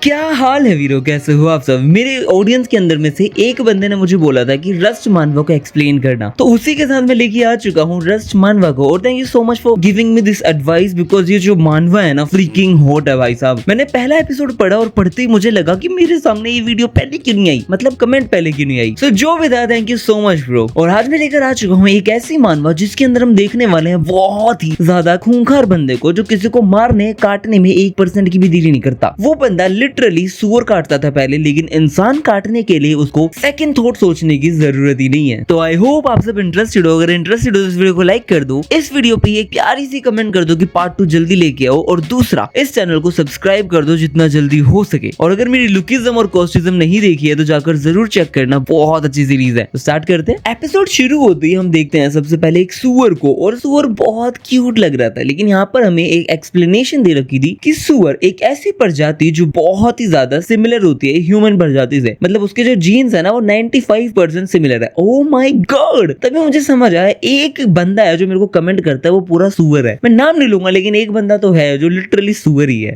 क्या हाल है वीरो, कैसे हो आप सब। मेरे ऑडियंस के अंदर में से एक बंदे ने मुझे बोला था कि रस्ट मानवा को एक्सप्लेन करना, तो उसी के साथ मैं लेके आ चुका हूँ रस्ट मानवा को। और thank you so much for giving me this advice, because ये जो मानवा है ना फ्रीकिंग हॉट है भाई साहब। मैंने पहला एपिसोड पढ़ा और पढ़ते ही मुझे लगा कि मेरे सामने ये वीडियो पहले क्यों नहीं आई, मतलब कमेंट पहले क्यों नहीं आई। सो जो भी था, thank you so much bro. और आज मैं लेकर आ चुका हूँ एक ऐसी मानवा जिसके अंदर हम देखने वाले हैं बहुत ही ज्यादा खूंखार बंदे को, जो किसी को मारने काटने में 1% की भी देरी नहीं करता। वो बंदा लिटरली सुअर काटता था पहले, लेकिन इंसान काटने के लिए उसको सेकंड थॉट सोचने की जरूरत ही नहीं है। तो आई होप आप सब इंटरेस्टेड हो। अगर इंटरेस्टेड हो तो इस वीडियो को लाइक कर दो, इस वीडियो पे एक प्यारी सी कमेंट कर दो कि पार्ट 2 जल्दी लेके आओ, और दूसरा इस चैनल को सब्सक्राइब कर दो जितना जल्दी हो सके। और अगर मेरी लुकिज्म और कॉस्टिज्म नहीं देखी है तो जाकर जरूर चेक करना, बहुत अच्छी सीरीज है। तो स्टार्ट करते हैं। एपिसोड शुरू होते ही हम देखते हैं सबसे पहले एक सुअर को, और सुअर बहुत क्यूट लग रहा था, लेकिन यहाँ पर हमें एक एक्सप्लेनेशन दे रखी थी कि सुअर एक ऐसी प्रजाति जो बहुत ही ज्यादा सिमिलर होती है ह्यूमन प्रजाति से, मतलब उसके जो जीन्स है ना वो 95% सिमिलर है। ओ माय गॉड, तभी मुझे समझ आया एक बंदा है जो मेरे को कमेंट करता है वो पूरा सुअर है। मैं नाम नहीं लूंगा, लेकिन एक बंदा तो है जो लिटरली सुअर ही है।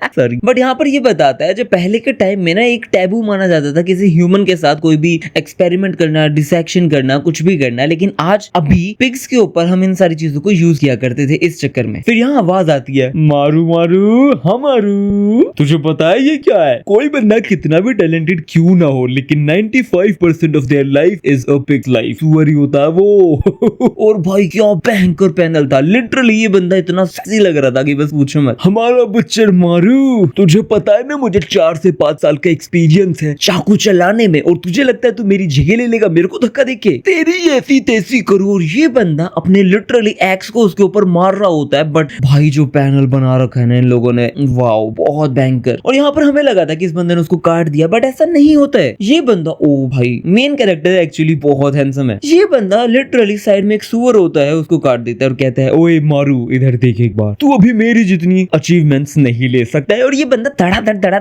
सॉरी, बट यहाँ पर ये बताता है जो पहले के टाइम में ना एक टैबू माना जाता था किसी ह्यूमन के साथ कोई भी एक्सपेरिमेंट करना, डिसेक्शन करना, कुछ भी करना, लेकिन आज अभी पिग्स के ऊपर हम इन सारी चीजों को यूज किया करते थे इस चक्कर में। फिर यहाँ आवाज आती है, मारू मारू हमारू। तुझे पता है ये क्या है? कोई बंदा कितना भी टैलेंटेड क्यों ना हो, लेकिन 95% of their life is a pigs life. सुअर ही होता है वो। और भाई क्या भयंकर पैनल था, लिटरली ये बंदा इतना सेक्सी लग रहा था कि बस पूछो मत। हमारा बच्चर मारू, तुझे पता है ना मुझे 4 से 5 साल का एक्सपीरियंस है चाकू चलाने में, और तुझे लगता है तू मेरी जगह ले लेगा मेरे को धक्का देके? तेरी ऐसी तैसी करूँ। और ये बंदा अपने लिटरली एक्स को उसके ऊपर मार रहा होता है, बट भाई जो पैनल बना रखा है ना इन लोगों ने, वाओ बहुत भयंकर। और यहाँ पर हमें लगा था कि इस बंदे ने उसको काट दिया, बट ऐसा नहीं होता है। ये बंदा, ओ भाई मेन कैरेक्टर एक्चुअली बहुत हैंडसम है। ये बंदा लिटरली साइड में एक सुअर होता है उसको काट देता है और कहता है, ओए मारू इधर देख एक बार, तू अभी मेरी जितनी अचीवमेंट्स नहीं ले सकता है। और ये बंदा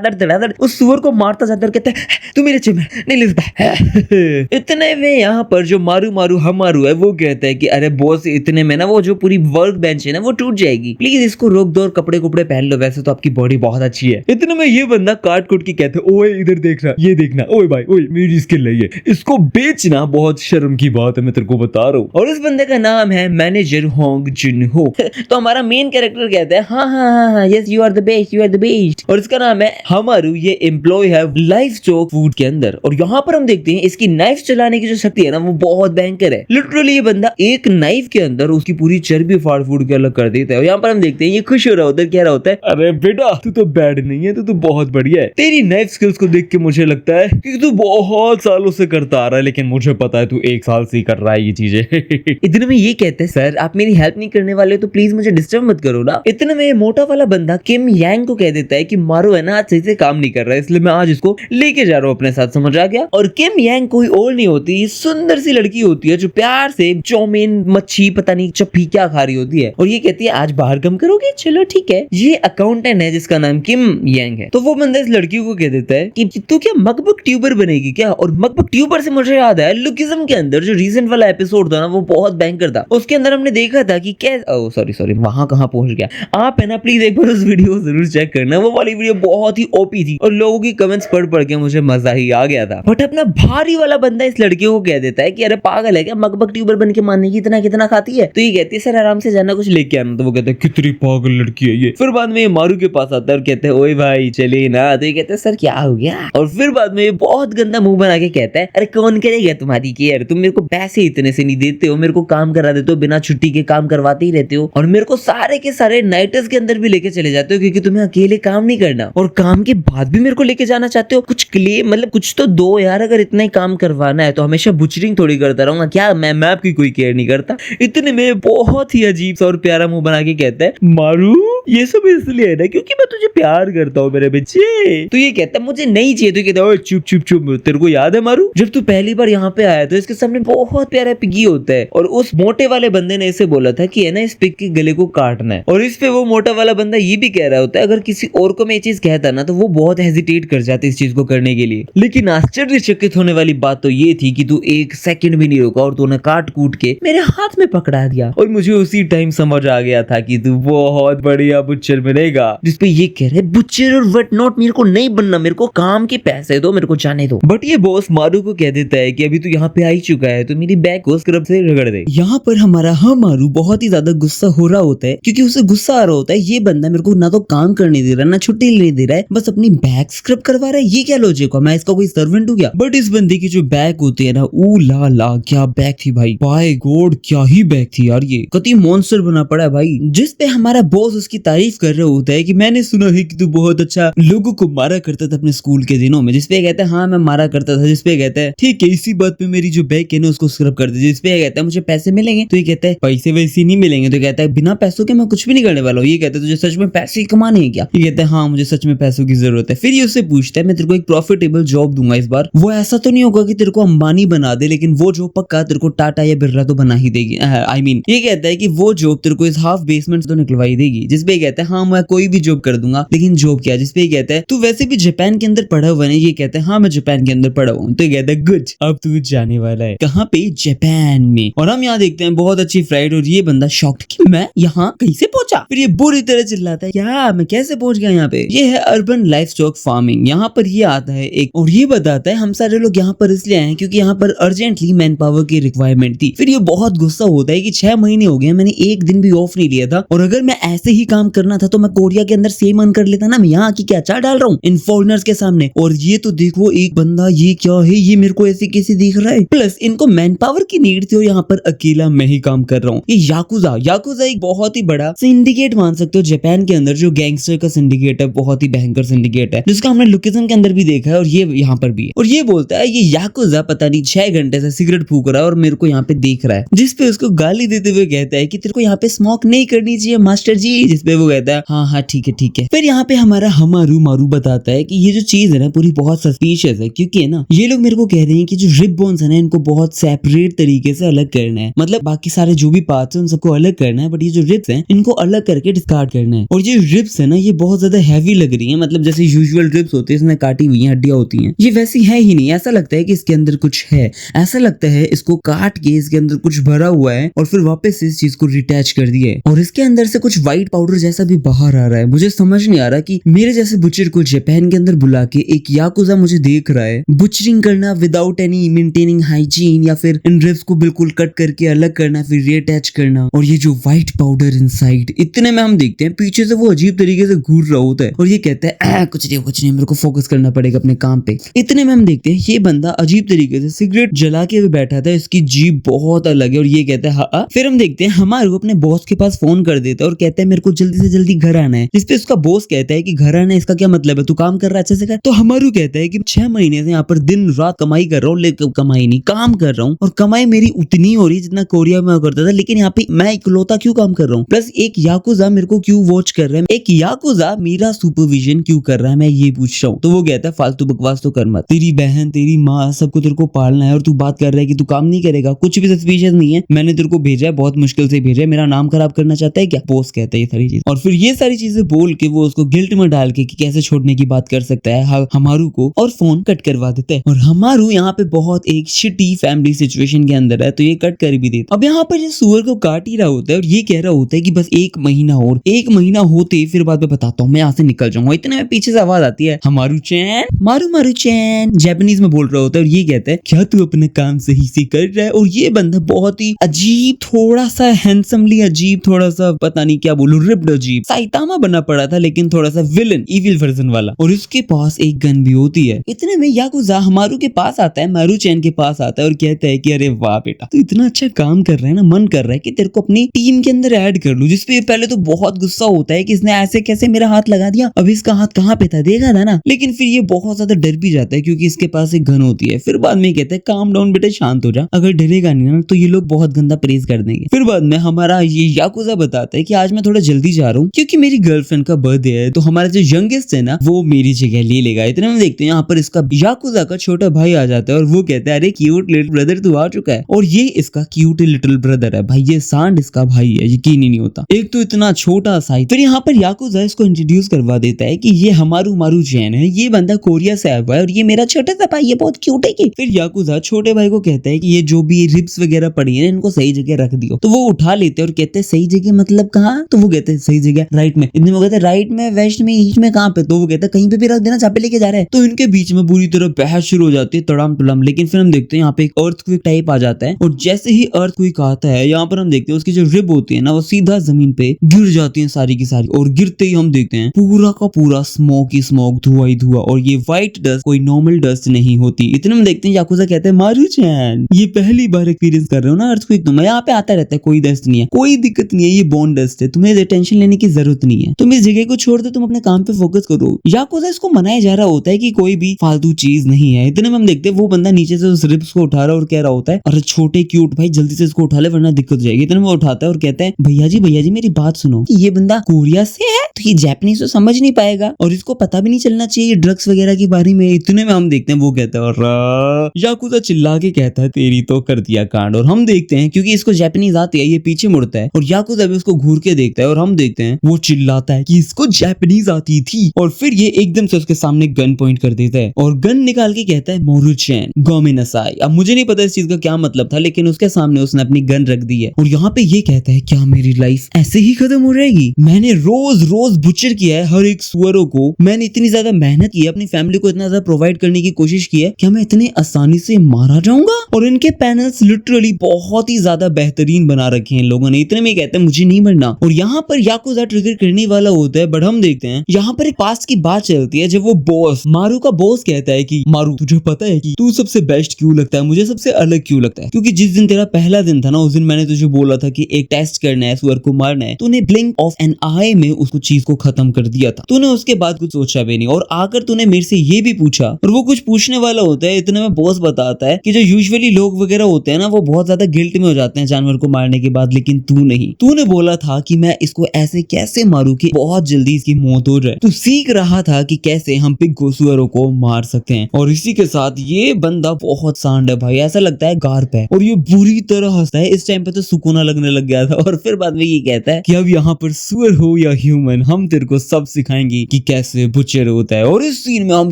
धड़ाधड़ उस सुअर को मारता जाता है और कहता है तू मेरे अचीवमेंट नहीं ले सकता। इतने में यहाँ पर जो मारू मारू हम मारू है वो कहता है कि अरे बॉस, इतने में ना वो जो पूरी वर्क बेंच है ना वो टूट जाएगी, प्लीज इसको रोक दो और कपड़े कुपड़े पहन लो, वैसे तो आपकी बॉडी बहुत अच्छी है। इतने में ये बंदा काट कुट के कहते है, ओए इधर देखना, ये देखना, ओए भाई ओए मेरी स्किल है ये, इसको बेचना बहुत शर्म की बात है, मैं तेरे को बता रहा हूँ। और इस बंदे का नाम है मैनेजर होंग जुन हो। तो हमारा मेन कैरेक्टर कहता है, हाँ yes you are the best, you are the best. और इसका नाम है हमारू, ये एम्प्लॉय है लाइफ स्टॉक फूड के अंदर। और यहाँ पर हम देखते हैं इसकी नाइफ चलाने की जो शक्ति है ना वो बहुत भयंकर है। लिटरली ये बंदा एक नाइफ के अंदर उसकी पूरी चर्बी फाड़ फूड़ के अलग कर देता है। और यहाँ पर हम देखते हैं ये खुश हो रहा होता है, कह रहा होता है, अरे बेटा तू तो बैड नहीं है, तू तो बहुत बढ़िया है। तेरी नाइफ स्किल्स को देख के मुझे लगता है कि तू बहुत सालों से करता आ रहा है, लेकिन मुझे पता है तू 1 साल से ही कर रहा है ये चीजें। इतने में ये कहते हैं, सर आप मेरी हेल्प नहीं करने वाले तो प्लीज मुझे डिस्टर्ब मत करो ना। इतने में मोटा वाला बंदा किम यांग को कह देता है कि मारू है ना आज सही से काम नहीं कर रहा है, इसलिए मैं आज इसको लेके जा रहा हूँ अपने साथ, समझ आ गया? और किम यांग कोई और नहीं होती, सुंदर सी लड़की होती है जो प्यार से चौमिन मच्छी पता नहीं चप्पी क्या खा रही होती है। और ये कहती है आज बाहर कम करोगे, चलो ठीक है। ये अकाउंटेंट है जिसका नाम किम यांग है। तो वो बंदा इस लड़की को कह देता है कि तू क्या मकबक ट्यूबर बनेगी क्या? और मकबक ट्यूबर से मुझे याद है लुकिज्म के अंदर जो रीसेंट वाला एपिसोड था ना वो बहुत भयंकर था। उसके अंदर हमने देखा था कि सॉरी वहां कहां पहुंच गया। आप है ना प्लीज एक बार उस वीडियो को जरूर चेक करना, वो वाली वीडियो बहुत ही ओपी थी और लोगों की कमेंट्स पढ़ के मुझे मजा ही आ गया था। बट अपना भारी वाला बंदा इस लड़की को कह देता है कि अरे पागल है क्या, मकबक ट्यूबर बन के मारने की कितना खाती है? तो ये कहती है सर आराम से जाना, कुछ लेके आना। तो वो कहते हैं कितनी पागल लड़की है ये। फिर बाद में ये मारू के पास आता है और कहते हैं ओए भाई चले ना। तो ये कहते हैं सर क्या हो गया? और फिर बाद में ये बहुत गंदा मुंह बना के कहता है, अरे कौन करेगा तुम्हारी केयर, तुम मेरे को पैसे इतने से नहीं देते हो, मेरे को काम करा देते हो, बिना छुट्टी के काम करवाते ही रहते हो, और मेरे को सारे के सारे नाइटर्स के अंदर भी लेके चले जाते हो क्योंकि तुम्हें अकेले काम नहीं करना, और काम के बाद भी मेरे को लेके जाना चाहते हो। कुछ क्लेम मतलब कुछ तो दो यार, अगर इतना ही काम करवाना है तो हमेशा बुचरिंग थोड़ी करता रहूंगा क्या? मैं आपकी कोई केयर नहीं करता। इतने में बहुत ही अजीब सा और प्यारा मुंह बना के कहता है, मारू ये सब इसलिए है ना क्योंकि मैं तुझे प्यार करता हूँ मेरे बच्चे। तो ये कहता है मुझे नहीं चाहिए। तो कहता है चुप चुप चुप, तेरे को याद है मारू जब तू पहली बार यहाँ पे आया तो इसके सामने बहुत प्यारा पिगी होता है, और उस मोटे वाले बंदे ने इसे बोला था कि है ना इस पिग के गले को काटना है। और इस पे वो मोटा वाला बंदा ये भी कह रहा होता है अगर किसी और को मैं ये चीज कहता ना तो वो बहुत हेजिटेट कर जाते इस चीज को करने के लिए। लेकिन आश्चर्यचकित होने वाली बात तो ये थी कि तू 1 सेकंड भी नहीं रुका और तूने काट कूट के मेरे हाथ में पकड़ा दिया, और मुझे उसी टाइम समझ आ गया था कि तू बहुत बढ़िया बढ़िया बुच्चर मिलेगा। जिसपे ये कह रहे बुच्चर और वट नॉट, मेरे को नहीं बनना, मेरे को काम के पैसे दो, मेरे को जाने दो। बट ये बॉस मारू को कह देता है कि अभी तू यहाँ पे आ ही चुका है तो मेरी बैग को स्क्रब से रगड़ दे। यहाँ पर हमारा मारू बहुत ही ज्यादा गुस्सा हो रहा होता है क्योंकि उसे गुस्सा आ रहा होता है ये बंदा मेरे को ना तो काम करने दे रहा ना छुट्टी लेने दे रहा है, बस अपनी बैग स्क्रब करवा रहा है। ये क्या लॉजिक है, मैं इसका कोई सर्वेंट हूँ क्या? बट इस बंदे की जो बैग होती है ना, ओ ला ला क्या बैग थी भाई, बाय गॉड क्या ही बैग थी यार, ये कति मॉन्स्टर बना पड़ा है भाई। जिसपे हमारा बॉस उसकी तारीफ कर रहा होता है कि मैंने सुना है कि तू बहुत अच्छा लोगों को मारा करता था अपने स्कूल के दिनों में। जिसपे कहता है हाँ मैं मारा करता था। जिसपे कहता है ठीक है इसी बात पे मेरी जो बैग है ना उसको स्क्रब कर दे। जिसपे कहता है मुझे पैसे मिलेंगे, तो ये कहता है पैसे वैसे नहीं मिलेंगे। तो कहता है बिना पैसों के मैं कुछ भी नहीं करने वाला हूँ। ये कहता है तुझे सच में पैसे ही कमाने हैं क्या? ये कहता है हाँ मुझे सच में पैसों की जरूरत है। फिर ये उससे पूछता है मैं तेरे को एक प्रॉफिटेबल जॉब दूंगा इस बार, वो ऐसा तो नहीं होगा कि तेरे को अंबानी बना दे, लेकिन वो जॉब पक्का तेरे को टाटा या बिरला तो बना ही देगी। आई मीन ये कहता है कि वो जॉब तेरे को इस हाफ बेसमेंट तो निकलवाई देगी। जिसपे कहता है हाँ मैं कोई भी जॉब कर दूंगा, लेकिन जॉब क्या? जिसपे कहता है तू वैसे भी जापान के अंदर पढ़ा हुआ है। ये कहता है हाँ मैं जापान के अंदर पढ़ा हुआ हूँ। तो कहता है गुड, अब तू जाने वाला है कहाँ पे? जापान में। और हम यहाँ देखते हैं बहुत अच्छी फ्लाइट और ये बंदा शॉक्ड कि मैं यहाँ कैसे पहुंचा। फिर ये बुरी तरह चिल्लाता है क्या मैं कैसे पहुंच गया यहाँ पे? ये है अर्बन लाइवस्टॉक फार्मिंग। यहाँ पर ये आता है एक और ये बताता है हम सारे लोग यहाँ पर इसलिए आए हैं क्योंकि यहाँ पर अर्जेंटली मैन पावर की रिक्वायरमेंट थी। फिर ये बहुत गुस्सा होता है कि 6 महीने हो गए मैंने एक दिन भी ऑफ नहीं लिया था, और अगर मैं ऐसे ही काम करना था तो मैं कोरिया के अंदर सेम अर्न कर लेता ना। मैं यहाँ की क्या चार डाल रहा हूँ इन फॉरेनर्स के सामने। और ये तो देखो एक बंदा, ये क्या है, ये मेरे को ऐसे कैसे दिख रहा है? प्लस इनको मैन पावर की नीड थी और यहाँ पर अकेला मैं ही काम कर रहा हूँ। ये याकुजा एक बहुत ही बड़ा सिंडिकेट मान सकते हो जापान के अंदर, जो गैंगस्टर का सिंडिकेट है, बहुत ही भयंकर सिंडिकेट है जिसका हमने लोकेशन के अंदर भी देखा है और ये यहाँ पर भी है। और ये बोलता है ये याकुजा पता नहीं 6 घंटे से सिगरेट फूक रहा है और मेरे को यहाँ पे देख रहा है। जिसपे उसको गाली देते हुए कहता है कि तेरे को यहाँ पे स्मोक नहीं करनी चाहिए मास्टर जी। जिसपे वो कहता है हाँ हाँ ठीक है। फिर यहाँ पे हमारा मारू बताता है कि ये जो चीज है ना पूरी बहुत सस्पिशियस है, क्योंकि है ना ये लोग मेरे को कह रहे हैं कि जो रिब बोन्स है ना इनको बहुत सेपरेट तरीके से अलग करना है। मतलब बाकी सारे जो भी पार्ट्स हैं उन सबको अलग करना है, बट ये जो रिब्स हैं इनको अलग करके डिस्कार्ड करना है। और ये रिब्स है ना ये बहुत ज्यादा हैवी लग रही है, मतलब जैसे यूजुअल रिब्स होते हैं इसमें काटी हुई हड्डियां होती हैं, ये वैसी है ही नहीं। ऐसा लगता है कि इसके अंदर कुछ है, ऐसा लगता है इसको काट के इसके अंदर कुछ भरा हुआ है और फिर वापस इस चीज को रिटैच कर दिया है। और इसके अंदर से कुछ व्हाइट पाउडर जैसा भी बाहर आ रहा है। मुझे समझ नहीं आ रहा कि मेरे जैसे बुचर को जापान के अंदर बुला के एक याकुजा मुझे देख रहा है बुचरिंग करना विदाउट एनी मेंटेनिंग हाइजीन, या फिर इन रिब्स को बिल्कुल कट करके अलग करना फिर रिअटैच करना। और ये जो व्हाइट पाउडर इनसाइड, इतने में हम देखते हैं पीछे से वो अजीब तरीके से घूर रहा होता है और ये कहता है कुछ नहीं मेरे को फोकस करना पड़ेगा अपने काम पे। इतने में हम देखते हैं ये बंदा अजीब तरीके से सिगरेट जला के बैठा था, इसकी जीभ बहुत अलग है और ये कहता है हाँ। फिर हम देखते हैं हमारे अपने बॉस के पास फोन कर देता है और कहता है मेरे को जल्दी से जल्दी घर आना है। जिसपे उसका बॉस कहता है कि घर आना है इसका क्या मतलब है, तू काम कर रहा है अच्छे से कर। तो हमारू कहता है कि 6 महीने से यहाँ पर दिन रात कमाई कर रहा हूँ, लेकिन कमाई नहीं काम कर रहा हूँ और कमाई मेरी उतनी हो रही है जितना कोरिया में करता था, लेकिन यहाँ पे मैं इकलौता क्यों काम कर रहा हूँ। प्लस एक याकुजा मेरे को क्यों वॉच कर रहा है, एक याकुजा मेरा सुपरविजन क्यों कर रहा है, मैं ये पूछ रहा हूँ। तो वो कहता है फालतू बकवास तो कर मत, तेरी बहन तेरी माँ सबको तेरे को पालना है और तू बात कर रहा है कि तू काम नहीं करेगा, कुछ भी सस्पिशियस नहीं है, मैंने तेरे को भेजा है, बहुत मुश्किल से भेजा है, मेरा नाम खराब करना चाहता है क्या? बॉस कहता है ये सारी चीज। और फिर ये सारी चीजें बोल के वो उसको गिल्ट में डाल के कि कैसे छोड़ने की बात कर सकता है हमारू को, और फोन कट करवा देता है। और हमारू यहाँ पे बहुत एक शिटी फैमिली सिचुएशन के अंदर है तो ये कट कर भी देता। अब यहाँ पर ये सुअर को काट ही रहा होता है और ये कह रहा होता है कि बस 1 महीना और, 1 महीना होते फिर बाद में बताता हूँ मैं यहाँ से निकल जाऊंगा। इतने में पीछे से आवाज आती है हमारू चैन, मारू चैन जापानीज में बोल रहा होता है और ये कहता है क्या तू अपने काम सही से कर रहा है। और ये बंदा बहुत ही अजीब, थोड़ा सा हैंडसमली अजीब, थोड़ा सा पता नहीं क्या बोलूं, रिप्ड अजीब साइतामा बना पड़ा था, लेकिन थोड़ा सा विलन इविल वर्जन वाला, और इसके पास एक गन भी होती है। इतने में याकुजा हमारू के पास आता है, मारू चैन के पास आता है और कहता है कि अरे वाह बेटा तू इतना अच्छा काम कर रहा है ना, मन कर रहा है कि तेरे को अपनी टीम के अंदर ऐड कर लूं। जिसपे पहले तो बहुत गुस्सा होता है कि इसने ऐसे कैसे मेरा हाथ लगा दिया, अभी इसका हाथ कहाँ पे था देखा था ना, लेकिन फिर ये बहुत ज्यादा डर भी जाता है क्योंकि इसके पास एक गन होती है। फिर बाद में कहता है काम डाउन बेटा, शांत हो जा, अगर डरेगा नहीं ना तो ये लोग बहुत गंदा प्रेज कर देंगे। फिर बाद में हमारा ये याकुजा बताता है कि आज मैं थोड़ा जल्दी जा रहा हूँ क्योंकि मेरी गर्लफ्रेंड का बर्थडे है, तो हमारा जो यंगेस्ट है ना वो मेरी जगह ले लेगा। इतने में देखते हैं यहाँ पर इसका याकुजा का छोटा भाई आ जाता है और वो कहता है अरे क्यूट लिटिल ब्रदर तू आ चुका है। और ये इसका क्यूट लिटिल ब्रदर है भाई, ये सांड इसका भाई है, यकीन ही नहीं होता, एक तो इतना छोटा साइज। फिर यहाँ पर याकुजा इसको इंट्रोड्यूस करवा देता है कि ये हमारू मारू चैन है, ये बंदा कोरिया से आया हुआ है और ये मेरा छोटा सा भाई है, बहुत क्यूट है। फिर याकुजा छोटे भाई को कहता है कि ये जो भी रिब्स वगैरह पड़ी है इनको सही जगह रख दियो। तो वो उठा लेते हैं और कहते हैं सही जगह मतलब कहाँ? तो वो कहते हैं सही जगह राइट में। इतने में कहते हैं राइट में, वेस्ट में, ईस्ट में, कहाँ पे? तो वो कहता है कहीं पे भी रख देना जहाँ पे लेके जा रहे हैं। तो इनके बीच में बुरी तरह बहस शुरू हो जाती है, तड़ाम टड़ाम। लेकिन फिर हम देखते हैं यहाँ पे एक अर्थक्वेक टाइप आ जाता है, और जैसे ही अर्थक्वेक आता है यहाँ पर हम देखते हैं उसकी जो रिब होती है ना वो सीधा जमीन पे गिर जाती है सारी की सारी, और गिरते ही हम देखते हैं पूरा का पूरा स्मोक ही स्मोक, धुआं ही धुआं। और ये व्हाइट डस्ट कोई नॉर्मल डस्ट नहीं होती। इतने में देखते हैं याकुजा कहते हैं मारू-चैन ये पहली बार एक्सपीरियंस कर रहे हो ना अर्थक्वेक? तुम यहाँ पे आता रहता है, कोई डस्ट नहीं है, कोई दिक्कत नहीं है, ये बोन डस्ट है, तुम्हें टेंशन लेने की जरूरत नहीं है, तुम इस जगह को छोड़ दो, तुम अपने काम पे फोकस करो। याकुजा इसको मनाया जा रहा होता है कि कोई भी फालतू चीज नहीं है। इतने में हम देखते हैं वो बंदा नीचे से उस रिब्स को उठा रहा है और कह रहा होता है अरे छोटे क्यूट भाई जल्दी से इसको उठा ले वरना दिक्कत हो जाएगी। इतने में वो उठाता है और कहता है भैया जी मेरी बात सुनो, ये बंदा कोरिया से है तो ये जापानीज तो समझ नहीं पाएगा और इसको पता भी नहीं चलना चाहिए ड्रग्स वगैरह के बारे में। इतने में हम देखते हैं वो कहता है और याकुजा चिल्ला के कहता है तेरी तो कर दिया कांड। और हम देखते हैं क्योंकि इसको जापानीज आती है, ये पीछे मुड़ता है और याकुजा भी उसको घूर के देखता है, और हम देखते हैं वो चिल्लाता है कि इसको जापानीज आती थी, और फिर ये एकदम से उसके सामने गन पॉइंट कर देता है और गन निकाल के कहता है मोरू-चैन गोमेनासाई। अब मुझे नहीं पता इस चीज का क्या मतलब था, लेकिन उसके सामने उसने अपनी गन रख दी है और यहाँ पे ये कहता है क्या मेरी लाइफ ऐसे ही खत्म हो जाएगी? मैंने रोज रोज बुचर किया है हर एक सुअरों को, मैंने इतनी ज्यादा मेहनत की है, अपनी फैमिली को इतना ज्यादा प्रोवाइड करने की कोशिश की है, क्या मैं इतनी आसानी से मारा जाऊंगा? और इनके पैनल्स लिटरली बहुत ही ज्यादा बेहतरीन बना रखे हैं लोगों ने। इतने में कहते हैं मुझे नहीं मरना, और यहाँ पर याकुजा ट्रिगर करने वाला होता है, बट हम देखते हैं यहाँ पर एक पास्ट की बात चलती है जब वो बॉस मारू का बॉस कहता है कि मारू तुझे पता है कि तू सबसे बेस्ट क्यों लगता है, मुझे सबसे अलग क्यों लगता है? क्योंकि जिस दिन तेरा पहला दिन था ना उस दिन मैंने तुझे बोला था कि एक टेस्ट करना है, सुअर को मारना है, तूने ब्लिंक ऑफ एन आई में उसको चीज को खत्म कर दिया था, तूने उसके बाद कुछ सोचा भी नहीं, और आकर तूने मेरे से ये भी पूछा, और वो कुछ पूछने वाला होता है। इतने में बॉस बताता है कि जो यूजुअली लोग वगैरह होते हैं ना वो बहुत ज्यादा गिल्ट में हो जाते हैं जानवर को मारने के बाद, लेकिन तू नहीं, तूने बोला था कि मैं इसको ऐसे कैसे मारूं कि बहुत जल्दी इसकी मौत हो जाए। तू सीख रहा था कि कैसे हम पिग सुअरों को मार सकते हैं। और इसी के साथ ये बंदा बहुत सांड है भाई, ऐसा लगता है गार पे, और ये बुरी तरह हंसता है। इस टाइम पे तो सुकूना लगने लग गया था, और फिर बाद में ये कहता है कि अब यहाँ पर सुअर हो या ह्यूमन हम तेरे को सब सिखाएंगे कि कैसे बुचर होता है। और इस सीन में हम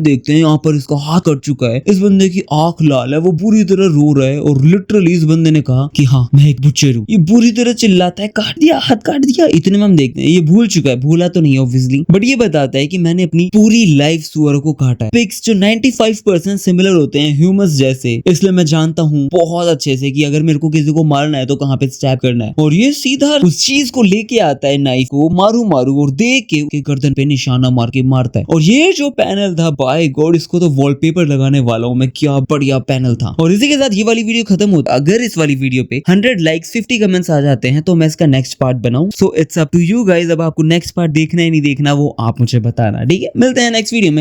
देखते हैं यहाँ पर इसका हाथ कट चुका है, इस बंदे की आंख लाल है, वो बुरी तरह रो रहा है, और लिटरली इस बंदे ने कहा कि हाँ मैं एक बुचर हूँ। ये बुरी तरह चिल्लाता है काट दिया, हाथ काट दिया। इतने में हम देखते हैं ये भूल चुका है, भूला तो नहीं ऑब्वियसली, बट ये बताता है कि मैंने अपनी पूरी लाइफ सुअरों को काटा है। पिग्स जो 95% सिमिलर होते हैं ह्यूमंस जैसे, इसलिए मैं जानता हूँ बहुत अच्छे से कि अगर मेरे को किसी को मारना है तो कहाँ पे स्टैब करना है। और ये सीधा उस चीज को लेके आता है, नाइफ को, मारू मारू, और देख के गर्दन पे निशाना मार के मारता है। और ये जो पैनल था बाय गॉड इसको तो वॉलपेपर लगाने वाला हूँ मैं, क्या बढ़िया पैनल था। और इसी के साथ ये वाली वीडियो खत्म होता। अगर इस वाली वीडियो पे 100 लाइक्स 50 कमेंट्स आ जाते हैं तो मैं इसका नेक्स्ट पार्ट बनाऊं। So it's up to you guys, अब आपको नेक्स्ट पार्ट देखना है नहीं देखना वो आप मुझे बताना, ठीक है? मिलते हैं नेक्स्ट वीडियो में।